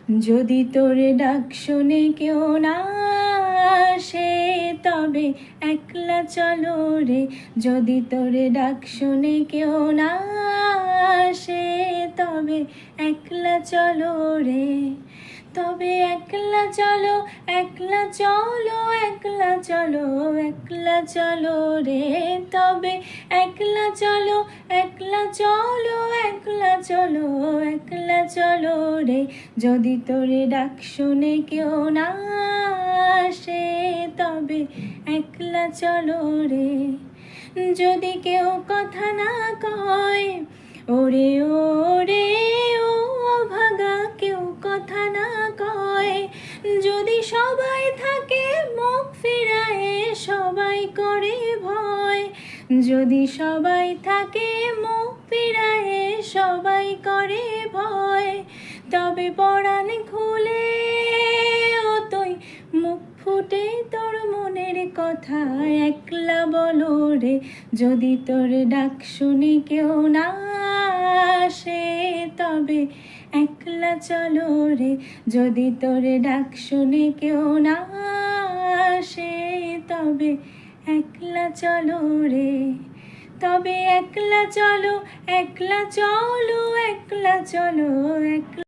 যদি তোর ডাক শুনে কেউ না আসে তবে একলা চলো রে। যদি তোর ডাক শুনে কেউ না আসে তবে একলা চলো রে। তবে একলা চলো, একলা চলো, একলা চলো, একলা চলো রে। তবে একলা চলো, একলা চলো, একলা চলো, একলা চলো রে। যদি তোরে ডাক শুনে কেউ না আসে তবে একলা চলো রে। যদি কেউ কথা না কয়, ওরে ওরে ও ভাগা, কেউ কথা না কয়, যদি সবাই থাকে মুখ ফিরায়ে, সবাই করে ভয়। যদি সবাই থাকে মুখ ফিরায়ে, সবাই করে ভয়, তবে পরাণ খুলে ও তুই মুখ ফুটে তোর মনের কথা একলা বলো রে। যদি তোর ডাক শুনে কেউ না আসে তবে একলা চলো রে। যদি তোর ডাক শুনে কেউ না আসে তবে একলা চলো রে। তবে একলা চলো, একলা চলো, একলা চলো, একলা